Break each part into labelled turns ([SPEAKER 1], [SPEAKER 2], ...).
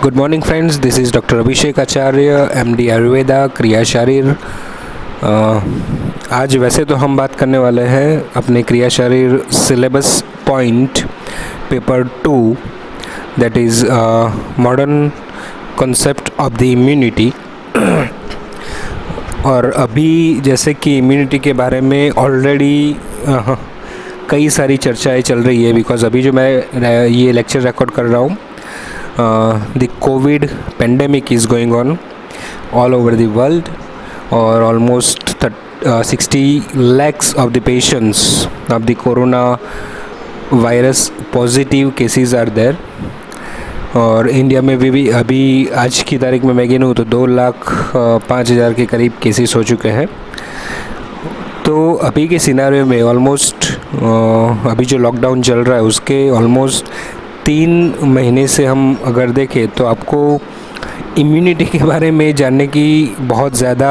[SPEAKER 1] Good morning friends, this is doctor Abhishek Acharya, MD Ayurveda, क्रिया शरीर। आज वैसे तो हम बात करने वाले हैं अपने क्रिया शरीर syllabus point paper 2, that is modern concept of the immunity. और अभी जैसे कि इम्यूनिटी के बारे में ऑलरेडी कई सारी चर्चाएं चल रही है, बिकॉज़ अभी जो मैं ये लेक्चर रिकॉर्ड कर रहा हूँ, the COVID pandemic is going on all over the world, or almost 60 lakhs of the patients of the corona virus positive cases are there। और इंडिया में भी अभी आज की तारीख में मैं गिनूँ तो 2,05,000 के करीब केसेस हो चुके हैं। तो अभी के सिनारियो में ऑलमोस्ट अभी जो लॉकडाउन चल रहा है उसके ऑलमोस्ट 3 महीने से हम अगर देखें तो आपको इम्यूनिटी के बारे में जानने की बहुत ज़्यादा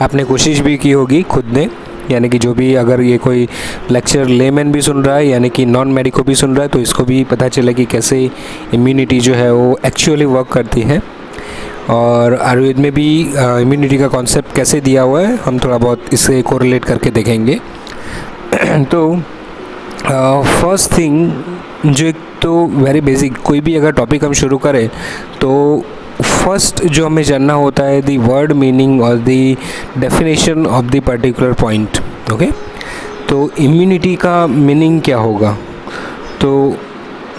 [SPEAKER 1] आपने कोशिश भी की होगी खुद ने, यानी कि जो भी अगर ये कोई लेक्चर लेमैन भी सुन रहा है यानी कि नॉन मेडिको भी सुन रहा है तो इसको भी पता चले कि कैसे इम्यूनिटी जो है वो एक्चुअली वर्क करती है। और आयुर्वेद में भी इम्यूनिटी का कॉन्सेप्ट कैसे दिया हुआ है हम थोड़ा बहुत इससे कोरिलेट करके देखेंगे। तो फर्स्ट थिंग जो एक तो वेरी बेसिक कोई भी अगर टॉपिक हम शुरू करें तो फर्स्ट जो हमें जानना होता है दी वर्ड मीनिंग और दी definition of the particular point. Okay, तो इम्यूनिटी का मीनिंग क्या होगा? तो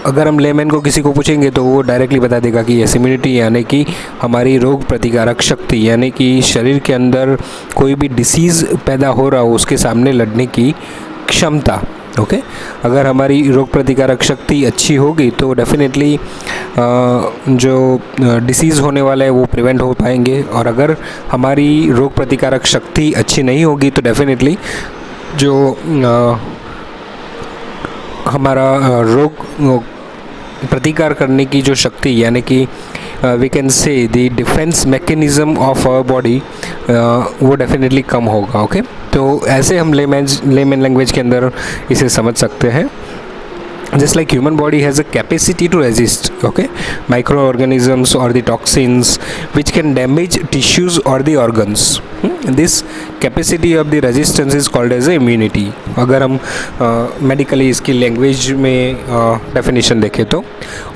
[SPEAKER 1] अगर हम लेमैन को किसी को पूछेंगे तो वो डायरेक्टली बता देगा कि यस, इम्यूनिटी यानी कि हमारी रोग प्रतिकारक शक्ति, यानी कि शरीर के अंदर कोई भी डिसीज़ पैदा हो रहा हो उसके सामने लड़ने की क्षमता। ओके, अगर हमारी रोग प्रतिकारक शक्ति अच्छी होगी तो डेफिनेटली जो डिसीज़ होने वाला है वो प्रिवेंट हो पाएंगे, और अगर हमारी रोग प्रतिकारक शक्ति अच्छी नहीं होगी तो डेफिनेटली जो हमारा रोग प्रतिकार करने की जो शक्ति, यानी कि we can say the defence mechanism of our body, वो डेफिनेटली कम होगा। ओके, तो ऐसे हम लेमैन लैंग्वेज के अंदर इसे समझ सकते हैं। Just like human body has a capacity to resist, okay, microorganisms or the toxins which can damage tissues or the organs. This capacity of the resistance is called as a immunity। अगर हम medically इसकी language में definition देखें तो,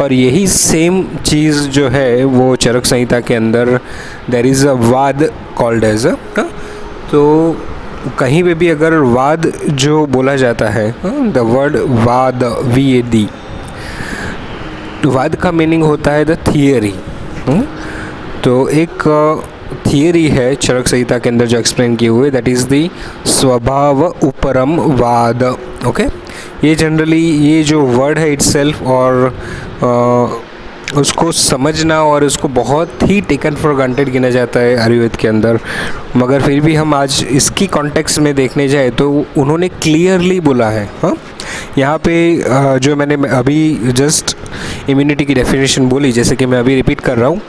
[SPEAKER 1] और यही same चीज़ जो है वो चरक संहिता के अंदर there is a वाद called as a, तो कहीं पे भी अगर वाद जो बोला जाता है, द वर्ड वाद, VAD, वाद का मीनिंग होता है द थियरी। तो एक थियरी है चरक संहिता के अंदर जो एक्सप्लेन किए हुए, दैट इज़ द स्वभाव उपरम वाद। ओके, ये जनरली ये जो वर्ड है इटसेल्फ और उसको समझना और उसको बहुत ही टेकन फॉर ग्रांटेड गिना जाता है आयुर्वेद के अंदर, मगर फिर भी हम आज इसकी कॉन्टेक्स्ट में देखने जाए तो उन्होंने क्लियरली बोला है। हाँ, यहाँ पे जो मैंने अभी जस्ट इम्यूनिटी की डेफिनेशन बोली, जैसे कि मैं अभी रिपीट कर रहा हूँ,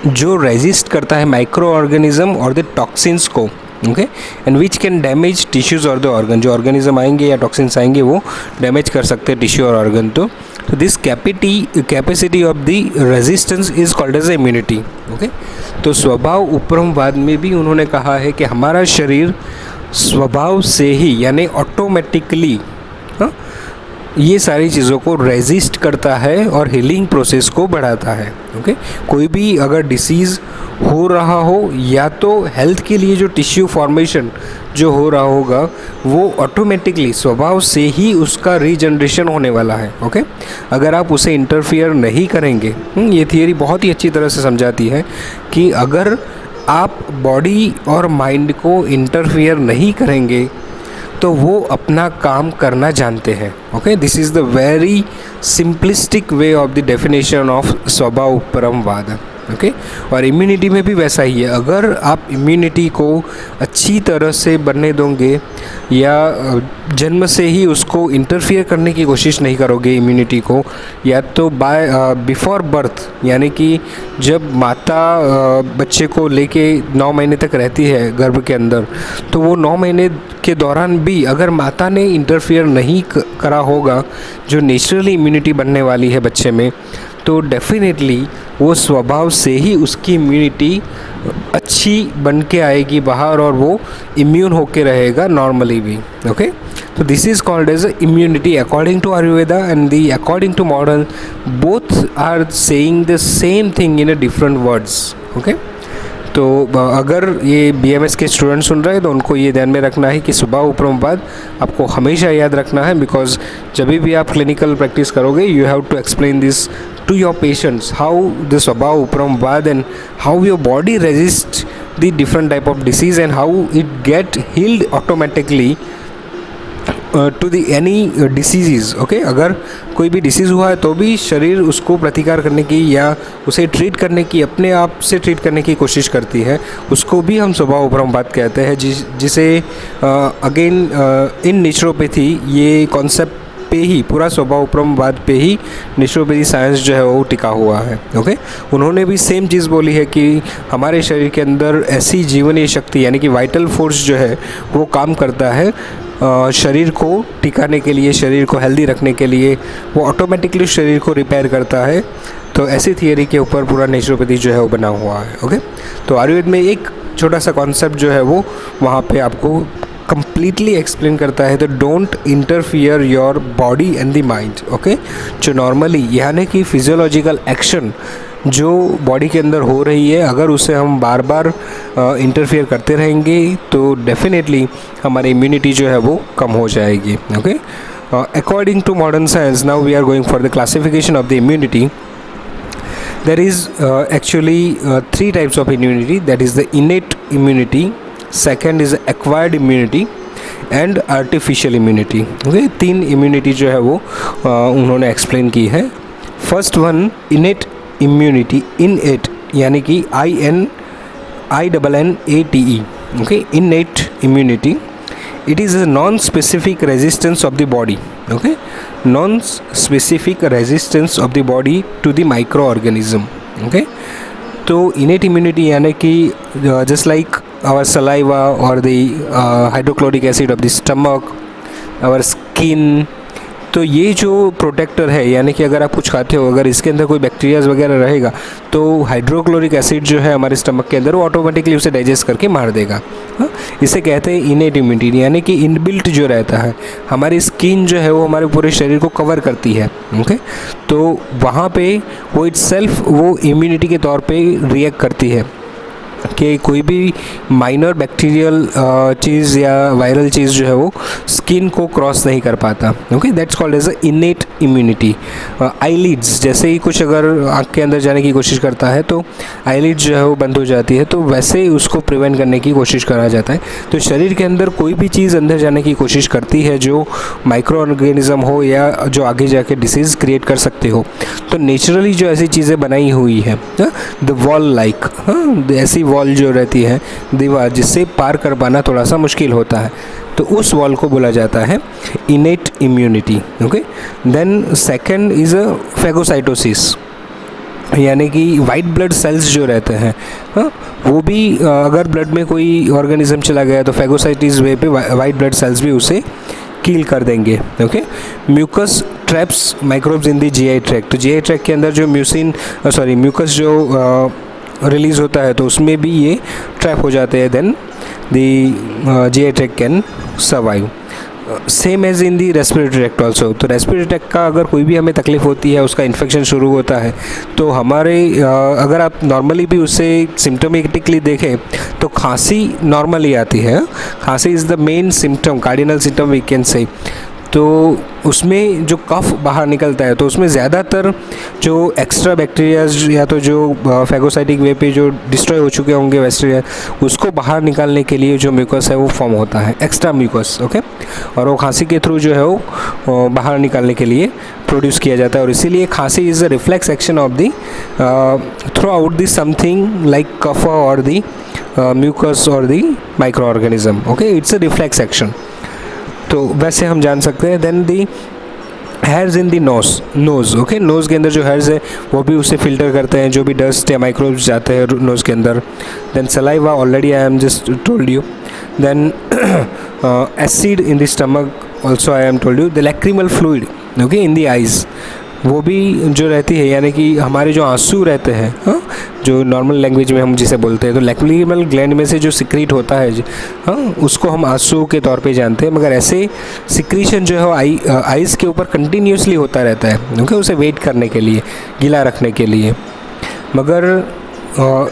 [SPEAKER 1] जो रेजिस्ट करता है माइक्रो ऑर्गेनिज्म और द टॉक्सिन्स को, okay, and which can damage tissues और द ऑर्गन, जो ऑर्गेनिज्म आएंगे या टॉक्सिन्स आएंगे वो डैमेज कर सकते हैं टिश्यू और ऑर्गन। तो this capacity of the resistance is called as immunity. Okay, तो स्वभाव उपरमवाद में भी उन्होंने कहा है कि हमारा शरीर स्वभाव से ही यानी ऑटोमेटिकली ये सारी चीज़ों को रेजिस्ट करता है और हीलिंग प्रोसेस को बढ़ाता है। ओके, कोई भी अगर डिसीज़ हो रहा हो या तो हेल्थ के लिए जो टिश्यू फॉर्मेशन जो हो रहा होगा वो ऑटोमेटिकली स्वभाव से ही उसका रीजनरेशन होने वाला है। ओके, अगर आप उसे इंटरफियर नहीं करेंगे, ये थियरी बहुत ही अच्छी तरह से समझाती है कि अगर आप बॉडी और माइंड को इंटरफियर नहीं करेंगे तो वो अपना काम करना जानते हैं। Okay, this is the very simplistic way of the definition of स्वभाव परमवाद। ओके, और इम्यूनिटी में भी वैसा ही है। अगर आप इम्यूनिटी को अच्छी तरह से बनने दोगे या जन्म से ही उसको इंटरफियर करने की कोशिश नहीं करोगे इम्यूनिटी को, या तो बाय बिफोर बर्थ, यानी कि जब माता बच्चे को लेके 9 महीने तक रहती है गर्भ के अंदर, तो वो 9 महीने के दौरान भी अगर माता ने इंटरफियर नहीं करा होगा जो नेचुरली इम्यूनिटी बनने वाली है बच्चे में, तो डेफिनेटली वो स्वभाव से ही उसकी इम्यूनिटी अच्छी बन के आएगी बाहर, और वो इम्यून होके रहेगा नॉर्मली भी. ओके, तो this is called as immunity according to Ayurveda and the according to modern. Both are saying the same thing in a different words. Okay, तो अगर ये BMS के स्टूडेंट सुन रहे हैं तो उनको ये ध्यान में रखना है कि स्वभाव उपरम वाद आपको हमेशा याद रखना है, बिकॉज जब भी आप क्लिनिकल प्रैक्टिस करोगे you have to explain this to your patients, how the swabhav upram vad and how your body resists the different type of disease and how it get healed automatically to the any diseases. okay, अगर कोई भी disease हुआ है तो भी शरीर उसको प्रतिकार करने की या उसे ट्रीट करने की, अपने आप से ट्रीट करने की कोशिश करती है, उसको भी हम स्वभाव उपरम बात कहते हैं, जिसे अगेन इन नेचुरोपैथी ये कॉन्सेप्ट पे ही, पूरा स्वभाव उपरमवाद पे ही नेचुरोपैथी साइंस जो है वो टिका हुआ है. ओके, उन्होंने भी सेम चीज़ बोली है कि हमारे शरीर के अंदर ऐसी जीवनीय शक्ति यानी कि वाइटल फोर्स जो है वो काम करता है शरीर को टिकाने के लिए, शरीर को हेल्दी रखने के लिए, वो ऑटोमेटिकली शरीर को रिपेयर करता है. तो ऐसी थियरी के ऊपर पूरा नेचुरोपैथी जो है वो बना हुआ है. ओके, तो आयुर्वेद में एक छोटा सा कॉन्सेप्ट जो है वो वहाँ पे आपको कंप्लीटली एक्सप्लेन करता है. तो don't interfere your body and the mind. Okay, जो नॉर्मली यानी कि फिजियोलॉजिकल एक्शन जो बॉडी के अंदर हो रही है, अगर उसे हम बार बार इंटरफियर करते रहेंगे तो डेफिनेटली हमारी इम्यूनिटी जो है वो कम हो जाएगी. Okay, according to modern science now we are going for the classification of the immunity. There is actually three types of immunity. That is the innate immunity, second is acquired immunity and artificial immunity. Okay, तीन immunity जो है वो उन्होंने explain की है. First one innate immunity, innate यानी कि INNATE. Okay, innate immunity. It is a non-specific resistance of the body. Okay, non-specific resistance of the body to the microorganism. Okay, तो innate immunity यानी कि just like our saliva or the hydrochloric acid of the stomach, our skin, तो ये जो protector है यानी कि अगर आप कुछ खाते हो, अगर इसके अंदर कोई बैक्टीरियाज वगैरह रहेगा तो हाइड्रोक्लोरिक एसिड जो है हमारे स्टमक के अंदर वो ऑटोमेटिकली उसे डाइजेस्ट करके मार देगा. इसे कहते हैं इनेट इम्यूनिटी, यानी कि इनबिल्ट जो रहता है. हमारी स्किन जो है वो हमारे पूरे शरीर को कवर करती है. ओके, तो वहाँ पे वो इटसेल्फ वो इम्यूनिटी के तौर पे रिएक्ट करती है कि कोई भी माइनर बैक्टीरियल चीज़ या वायरल चीज़ जो है वो स्किन को क्रॉस नहीं कर पाता. Okay, that's called as a innate immunity. Eyelids जैसे ही कुछ अगर आँख के अंदर जाने की कोशिश करता है तो आईलिड्स जो है वो बंद हो जाती है, तो वैसे ही उसको प्रिवेंट करने की कोशिश करा जाता है. तो शरीर के अंदर कोई भी चीज़ अंदर जाने की कोशिश करती है जो माइक्रो ऑर्गेनिज्म हो या जो आगे जाके डिसीज़ क्रिएट कर सकते हो, तो नेचुरली जो ऐसी चीज़ें बनाई हुई है द वॉल लाइक, ऐसी वॉल जो रहती है दीवार जिससे पार कर पाना थोड़ा सा मुश्किल होता है, तो उस वॉल को बोला जाता है innate immunity. Okay, then second is a phagocytosis, यानी कि वाइट ब्लड सेल्स जो रहते हैं वो भी अगर ब्लड में कोई ऑर्गेनिज्म चला गया तो फैगोसाइटिस वे पे वाइट ब्लड सेल्स भी उसे किल कर देंगे. Okay, mucus traps microbes in the GI tract. तो GI ट्रैक्ट के अंदर जो म्यूकस जो रिलीज़ होता है तो उसमें भी ये ट्रैप हो जाते हैं. Then the GI tract can survive. Same as in the respiratory tract also. तो रेस्पिरेटरी ट्रैक्ट का अगर कोई भी हमें तकलीफ़ होती है, उसका इन्फेक्शन शुरू होता है, तो हमारे अगर आप नॉर्मली भी उससे सिम्टोमेटिकली देखें तो खांसी नॉर्मली आती है. खांसी is the main symptom, cardinal symptom we can say. तो उसमें जो कफ बाहर निकलता है तो उसमें ज़्यादातर जो एक्स्ट्रा बैक्टीरियाज या तो जो फैगोसाइटिक वे पे जो डिस्ट्रॉय हो चुके होंगे बैक्टीरिया, उसको बाहर निकालने के लिए जो म्यूकस है वो फॉर्म होता है, एक्स्ट्रा म्यूकस. ओके, और वो खांसी के थ्रू जो है वो बाहर निकालने के लिए प्रोड्यूस किया जाता है. और इसीलिए खांसी is a reflex action of the throughout the something like cough और दी म्यूकस और the microorganism. Okay, it's a reflex action. तो वैसे हम जान सकते हैं. Then the hairs in the nose. Okay, nose के अंदर जो हेयर्स है वो भी उसे फिल्टर करते हैं जो भी डस्ट या माइक्रोब्स जाते हैं नोज़ के अंदर. Then saliva, already I am just told you. Then acid in the stomach also I am told you. The lacrimal fluid, okay, in the eyes. वो भी जो रहती है, यानी कि हमारे जो आंसू रहते हैं, हाँ, जो नॉर्मल लैंग्वेज में हम जिसे बोलते हैं, तो लैक्रिमल ग्लैंड में से जो सिक्रीट होता है, हाँ, उसको हम आंसू के तौर पे जानते हैं। मगर ऐसे सिक्रीशन जो है आइज़ के ऊपर कंटिन्यूसली होता रहता है, ओके, उसे वेट करने के लिए, गीला रखने के लिए। मगर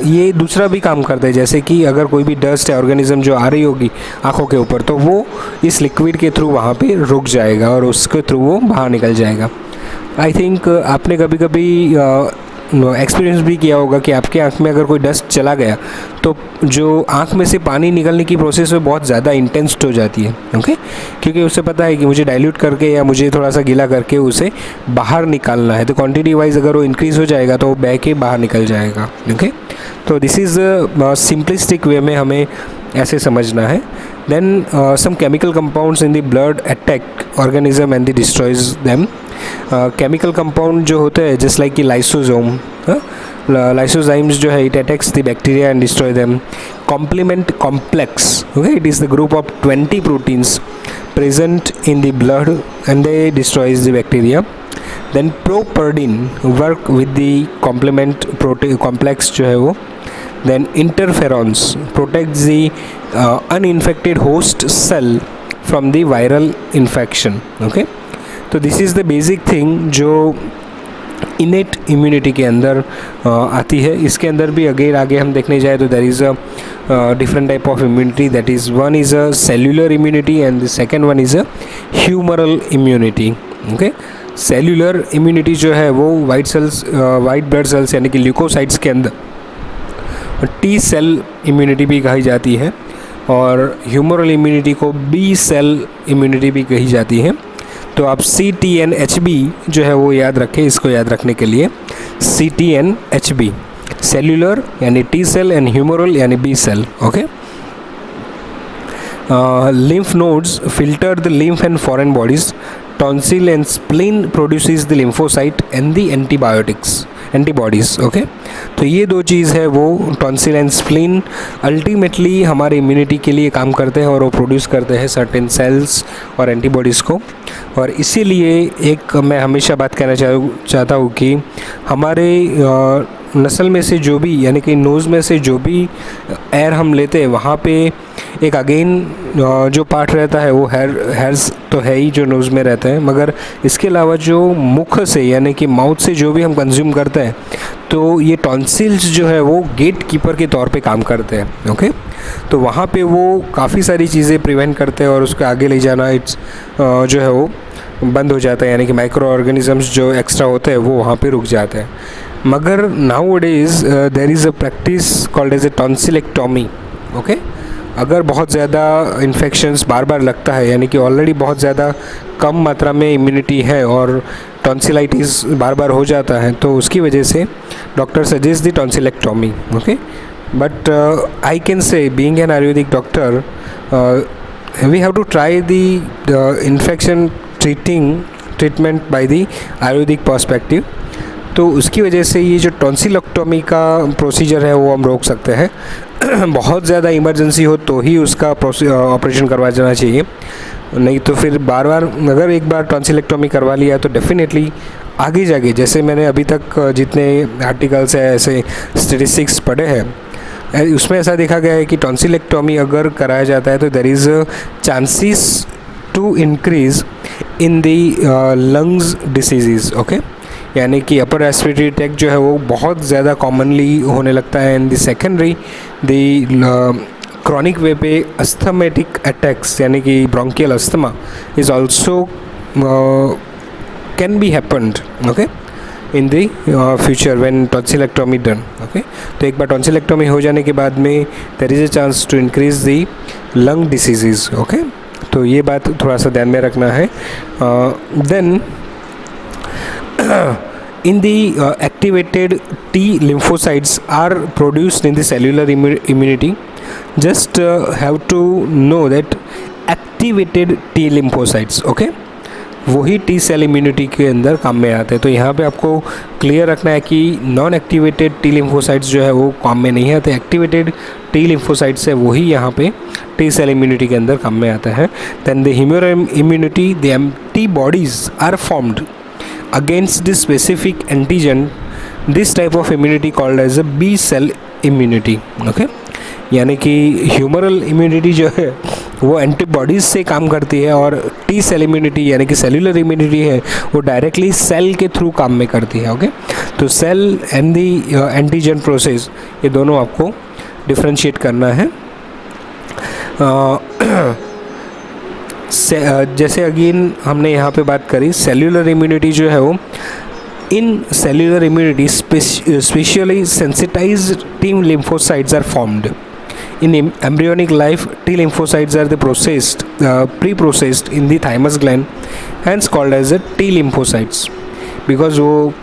[SPEAKER 1] ये दूसरा भी काम करता है, जैसे कि अगर कोई भी डस्ट है, ऑर्गेनिज्म जो आ रही होगी आँखों के ऊपर, तो वो इस लिक्विड के थ्रू वहाँ पे रुक जाएगा और उसके थ्रू वो बाहर निकल जाएगा। आई थिंक आपने कभी कभी एक्सपीरियंस भी किया होगा कि आपके आँख में अगर कोई डस्ट चला गया तो जो आँख में से पानी निकलने की प्रोसेस है बहुत ज़्यादा इंटेंस हो जाती है, ओके, क्योंकि उसे पता है कि मुझे डाइल्यूट करके या मुझे थोड़ा सा गीला करके उसे बाहर निकालना है। तो क्वांटिटी वाइज अगर वो इंक्रीज़ हो जाएगा तो वो बह के बाहर निकल जाएगा, ओके। तो दिस इज़ सिंपलिस्टिक वे में हमें ऐसे समझना है। Then some chemical compounds in the blood attack organism and the destroys them. Chemical compound जो होते हैं जस्ट लाइक कि लाइसोसोम, लाइसोजाइम्स जो है, it attacks the bacteria and destroy them. Complement complex, okay, it is the group of 20 proteins present in the blood and they destroys the bacteria. Then properdin work with the complement protein complex जो है वो। Then interferons protects the uninfected host cell from the viral infection, okay. तो this is the basic thing जो innate immunity के अंदर आती है। इसके अंदर भी अगेन आगे हम देखने जाए तो there is a different type of immunity, that is one is a cellular immunity and the second one is a humoral immunity, okay. Cellular immunity जो है वो वाइट ब्लड सेल्स यानी कि ल्यूकोसाइट्स के अंदर टी सेल इम्यूनिटी भी कही जाती है, और ह्यूमरल इम्यूनिटी को बी सेल इम्यूनिटी भी कही जाती है। तो आप CTNHB जो है वो याद रखें, इसको याद रखने के लिए CTNHB, सेल्युलर यानी टी सेल एंड ह्यूमरल यानी B cell, okay. lymph nodes filter the lymph and foreign bodies. Tonsil and spleen produces the lymphocyte and the antibodies, okay. तो ये दो चीज़ है वो टॉन्सिल एंड स्प्लीन अल्टीमेटली हमारे immunity के लिए काम करते हैं और वो प्रोड्यूस करते हैं सर्टेन सेल्स और एंटीबॉडीज़ को। और इसीलिए एक मैं हमेशा बात कहना चाहता हूँ कि हमारे नस्ल में से जो भी, यानी कि नोज़ में से जो भी एयर हम लेते हैं वहाँ पे एक अगेन जो पार्ट रहता है वो हेयर्स तो है ही जो नोज़ में रहते हैं, मगर इसके अलावा जो मुख से यानी कि माउथ से जो भी हम कंज्यूम करते हैं तो ये टॉन्सिल्स जो है वो गेट कीपर के तौर पे काम करते हैं, ओके। तो वहाँ पे वो काफ़ी सारी चीज़ें प्रिवेंट करते हैं और उसको आगे ले जाना जो है वो बंद हो जाता है, यानी कि माइक्रो ऑर्गेनिजम्स जो एक्स्ट्रा होते हैं वो वहाँ पे रुक जाते हैं। मगर nowadays there is a practice called as a tonsillectomy, okay. अगर बहुत ज़्यादा इन्फेक्शंस बार बार लगता है, यानी कि ऑलरेडी बहुत ज़्यादा कम मात्रा में इम्यूनिटी है और टॉन्सिलाइटिस बार बार हो जाता है, तो उसकी वजह से doctor suggest the tonsillectomy, okay. But I can say being an Ayurvedic doctor we have to try the infection treatment by the Ayurvedic perspective. तो उसकी वजह से ये जो टॉन्सिलेक्टॉमी का प्रोसीजर है वो हम रोक सकते हैं। बहुत ज़्यादा इमरजेंसी हो तो ही उसका ऑपरेशन करवा जाना चाहिए, नहीं तो फिर बार बार अगर एक बार टॉन्सिलेक्टॉमी करवा लिया तो डेफिनेटली आगे जाके, जैसे मैंने अभी तक जितने आर्टिकल्स है ऐसे स्टेटिस्टिक्स पढ़े हैं, उसमें ऐसा देखा गया है कि टॉन्सिलेक्टॉमी अगर कराया जाता है तो there is chances to increase in the lungs disease, okay. यानी कि अपर रेस्पिरेटरी ट्रैक्ट जो है वो बहुत ज़्यादा कॉमनली होने लगता है। And the secondary the chronic way पे अस्थमेटिक अटैक्स यानी कि bronchial asthma is also can be happened, okay, in the future when tonsillectomy done, okay. तो एक बार टॉन्सिलेक्टॉमी हो जाने के बाद में there is a chance to increase the lung disease, okay. तो ये बात थोड़ा सा ध्यान में रखना है। Then in the activated T lymphocytes are produced in the cellular immunity. Just have to know that activated T lymphocytes, okay, वही टी सेल इम्यूनिटी के अंदर काम में आते हैं। तो यहाँ पे आपको क्लियर रखना है कि नॉन एक्टिवेटेड टी लिम्फोसाइट्स जो है वो काम में नहीं आते, एक्टिवेटेड टी लिम्फोसाइट्स है वही यहाँ पे टी सेल इम्यूनिटी के अंदर काम में आता है। Then the humoral immunity, the antibodies are formed against the specific antigen. This type of immunity called as a B cell immunity. Okay, यानी कि ह्यूमरल इम्यूनिटी जो है वो एंटीबॉडीज़ से काम करती है, और टी सेल इम्यूनिटी यानी कि सेलुलर इम्यूनिटी है वो डायरेक्टली सेल के थ्रू काम में करती है. ओके, तो cell and the antigen process, ये दोनों आपको डिफ्रेंशिएट करना है. जैसे अगेन हमने यहाँ पे बात करी सेल्यूलर इम्यूनिटी जो है वो, in cellular immunity specially sensitized T lymphocytes are formed. In embryonic life, T lymphocytes are pre-processed in the thymus gland, hence called as a T lymphocytes. Because वो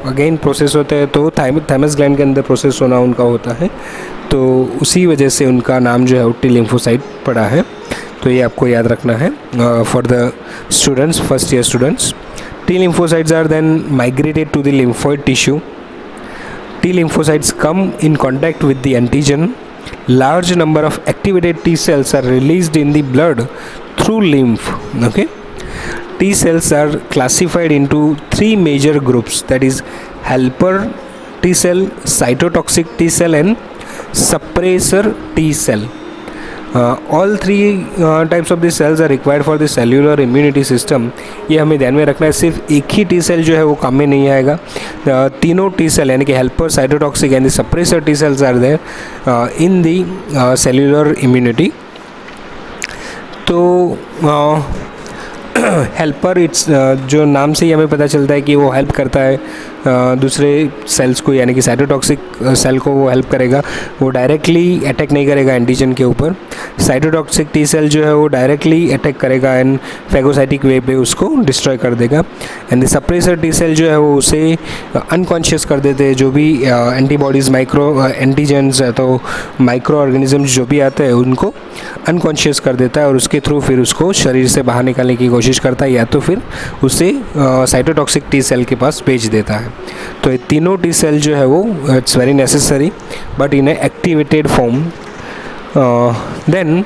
[SPEAKER 1] अगेन प्रोसेस होते हैं तो thymus gland के अंदर process होना उनका होता है, तो उसी वजह से उनका नाम जो है वो टी लिम्फोसाइट पड़ा है. तो ये आपको याद रखना है for the students, first year students. T lymphocytes are then migrated to the lymphoid tissue. T lymphocytes come in contact with the antigen. Large number of activated T cells are released in the blood through lymph. Okay, T cells are classified into three major groups, that is helper T cell, cytotoxic T cell and suppressor T cell. All three types of the cells are required for the cellular immunity system. ये हमें ध्यान में रखना है. सिर्फ एक ही T cell जो है वो काम में नहीं आएगा. तीनों टी सेल यानी कि helper, cytotoxic and suppressor T cells are there in the cellular immunity. तो हेल्पर इट्स जो नाम से ही हमें पता चलता है कि वो हेल्प करता है दूसरे सेल्स को, यानी कि साइटोटॉक्सिक सेल को वो हेल्प करेगा, वो डायरेक्टली अटैक नहीं करेगा एंटीजन के ऊपर. साइटोटॉक्सिक टी सेल जो है वो डायरेक्टली अटैक करेगा एंड फैगोसाइटिक वे पे उसको डिस्ट्रॉय कर देगा. And the suppressor T cell जो है वो उसे अनकॉन्शियस कर देते हैं. जो भी एंटीबॉडीज़, माइक्रो एंटीजेंस तो माइक्रो ऑर्गेनिजम्स जो भी आते हैं उनको अनकॉन्शियस कर देता है, और उसके थ्रू फिर उसको शरीर से बाहर निकालने की कोशिश करता है, या तो फिर उसे साइटोटॉक्सिक टी सेल के पास भेज देता है. तो ये तीनों टी सेल जो है वो it's very necessary but in a activated form. Then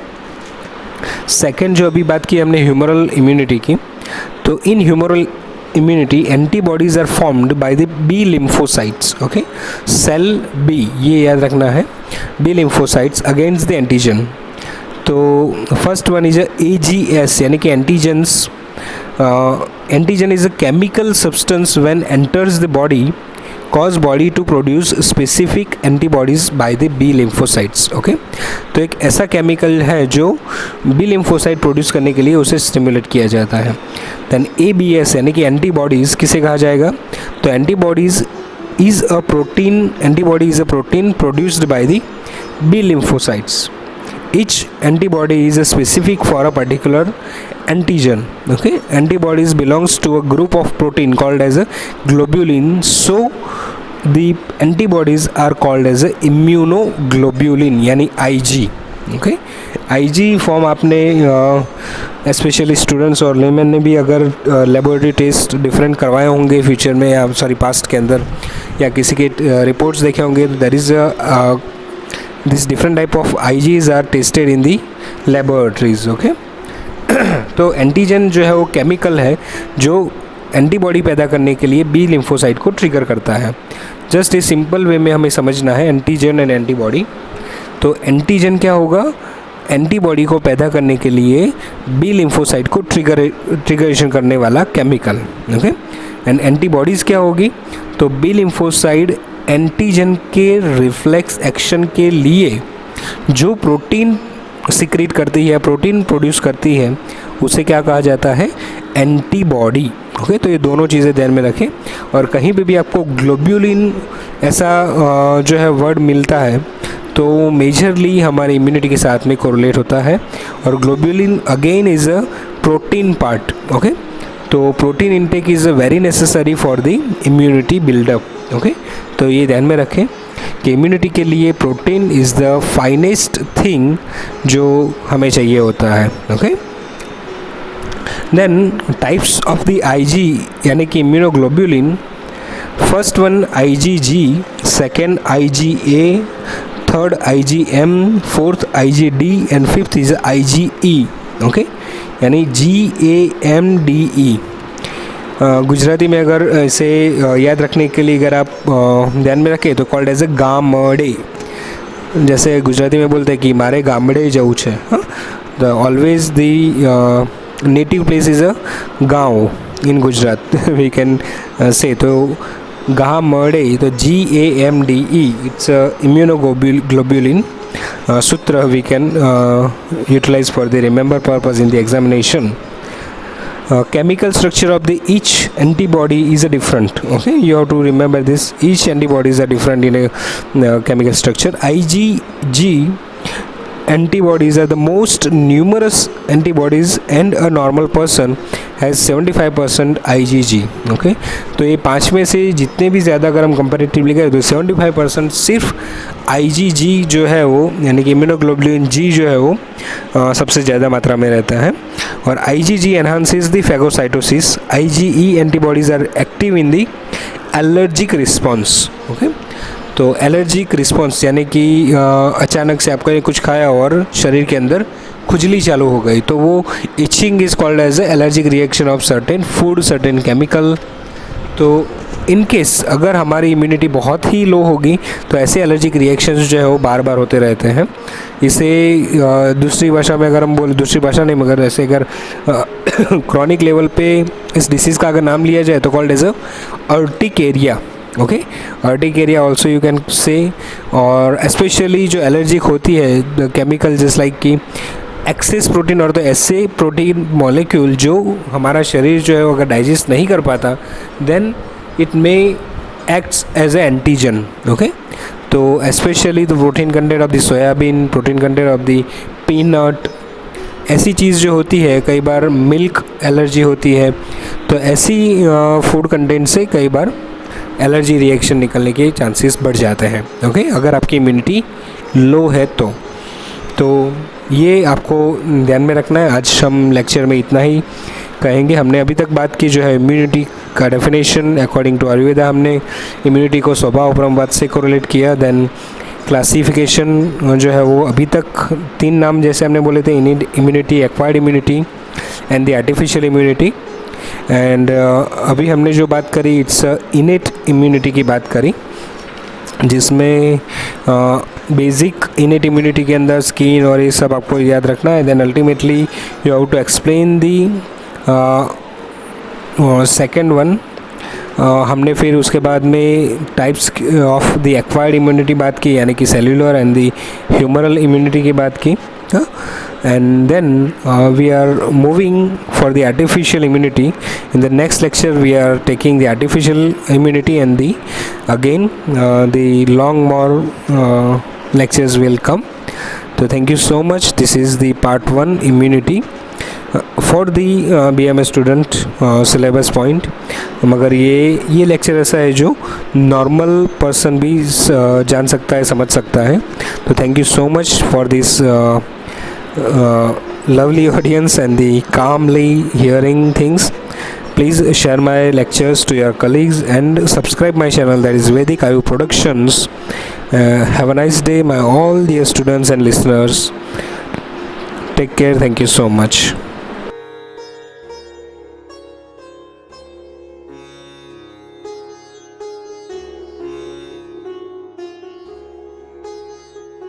[SPEAKER 1] second जो अभी बात की हमने ह्यूमरल इम्यूनिटी की, तो in humoral immunity antibodies are formed by the B lymphocytes. Okay, cell B, ये याद रखना है, B lymphocytes against the antigen. तो फर्स्ट वन इज AGS यानी कि antigens. Antigen is a chemical substance when enters the body cause body to produce specific antibodies by the B lymphocytes. Okay, तो एक ऐसा केमिकल है जो B lymphocyte produce करने के लिए उसे स्टिमुलेट किया जाता है. देन ABS यानी कि एंटीबॉडीज़ किसे कहा जाएगा, तो antibodies is a protein, antibody is a protein produced by the B lymphocytes. Each antibody is a specific for a particular antigen. Okay, antibodies belongs to a group of protein called as a globulin. So the antibodies are called as a immunoglobulin यानी IG. Okay, IG form आपने specially students और lemon ने भी अगर laboratory taste different करवाए होंगे future में, या सॉरी पास्ट के अंदर, या किसी के रिपोर्ट्स देखे होंगे, तो there is this different type of IGs are tested in the laboratories. okay, तो एंटीजन जो है वो केमिकल है जो एंटीबॉडी पैदा करने के लिए बी लिम्फोसाइट को ट्रिगर करता है. जस्ट इस सिंपल वे में हमें समझना है एंटीजन एंड एंटीबॉडी. तो एंटीजन क्या होगा, एंटीबॉडी को पैदा करने के लिए बी लिम्फोसाइट को ट्रिगरेशन करने वाला केमिकल. ओके, एंड एंटीबॉडीज़ क्या होगी, तो बी लिम्फोसाइट एंटीजन के रिफ्लेक्स एक्शन के लिए जो प्रोटीन सिक्रीट करती है, प्रोटीन प्रोड्यूस करती है, उसे क्या कहा जाता है, एंटीबॉडी. ओके, तो ये दोनों चीज़ें ध्यान में रखें. और कहीं पे भी आपको ग्लोब्यूलिन ऐसा जो है वर्ड मिलता है तो मेजरली हमारे इम्यूनिटी के साथ में कोरिलेट होता है. और globulin again is a protein part. Okay, तो protein intake is very necessary for the immunity buildup. Okay, तो ये ध्यान में रखें कि इम्यूनिटी के लिए protein is the finest thing जो हमें चाहिए होता है. Okay, then types of the IG यानी कि immunoglobulin. First one IgG, second IgA, third IgM, fourth IgD and fifth is IgE. Okay, यानी GAMDE. गुजराती में अगर इसे याद रखने के लिए अगर आप ध्यान में रखें तो कॉल्ड एज ए गामड़े। जैसे गुजराती में बोलते हैं कि मारे गामड़े जવું છે, the always the native place is a गाँव इन गुजरात वी कैन से। तो गामड़े तो GAMDE इट्स इम्यूनोग्लोबुलिन सूत्र we can utilize for the remember purpose in the examination. Chemical structure of the each antibody is a different. Okay, you have to remember this. Each antibodies are different in a chemical structure. IgG antibodies are the most numerous antibodies, and a normal person has 75% IgG. Okay, तो ये 5 में से जितने भी ज़्यादा अगर हम comparatively करें तो 75% सिर्फ IgG जो है वो, यानी कि इम्यूनोग्लोबुलिन G जो है वो सबसे ज़्यादा मात्रा में रहता है। और IgG enhances the phagocytosis. IgE antibodies are active in the allergic response. Okay, तो एलर्जिक रिस्पॉन्स यानी कि अचानक से आपका कुछ खाया और शरीर के अंदर खुजली चालू हो गई, तो वो itching is called as allergic reaction of certain food, certain chemical. तो इन केस अगर हमारी इम्यूनिटी बहुत ही लो होगी तो ऐसे एलर्जिक रिएक्शंस जो है वो बार बार होते रहते हैं। इसे दूसरी भाषा में अगर हम बोले, दूसरी भाषा नहीं मगर ऐसे अगर क्रॉनिक लेवल पे इस डिसीज़ का अगर नाम लिया जाए तो called as urticaria. Okay, urticaria also you can say. और स्पेशली जो एलर्जिक होती है केमिकल जस्ट लाइक कि एक्सेस प्रोटीन और तो ऐसे प्रोटीन मॉलिक्यूल जो हमारा शरीर जो है अगर डाइजेस्ट नहीं कर पाता then it may acts as a antigen. Okay, तो specially the protein content of the soybean, protein content of the peanut, ऐसी चीज़ जो होती है, कई बार मिल्क एलर्जी होती है, तो ऐसी फूड कंटेंट से कई बार एलर्जी रिएक्शन निकलने के चांसेस बढ़ जाते हैं। ओके, अगर आपकी इम्यूनिटी लो है तो ये आपको ध्यान में रखना है। आज हम लेक्चर में इतना ही कहेंगे। हमने अभी तक बात की जो है इम्यूनिटी का डेफिनेशन अकॉर्डिंग टू आयुर्वेदा, हमने इम्यूनिटी को स्वभाव उपरमवाद से कोरिलेट किया। देन क्लासिफिकेशन जो है वो अभी तक 3 नाम जैसे हमने बोले थे, init immunity, acquired immunity and the artificial immunity. And अभी हमने जो बात करी इट्स इनेट इम्यूनिटी की बात करी, जिसमें बेसिक इनेट इम्यूनिटी के अंदर स्किन और ये सब आपको याद रखना है। Then ultimately you have to explain the second one. हमने फिर उसके बाद में types of the acquired immunity बात की, यानी कि cellular and the humoral immunity की बात की। And then we are moving for the artificial immunity. In the next lecture we are taking the artificial immunity and the again the long more lectures will come. So thank you so much. This is the part 1 immunity for the BMS student syllabus point. मगर ये lecture ऐसा है जो normal person भी जान सकता है, समझ सकता है। तो thank you so much for this lovely audience and the calmly hearing things. Please share my lectures to your colleagues and subscribe my channel, that is Vedic Ayu Productions. Have a nice day my all dear students and listeners. Take care. Thank you so much.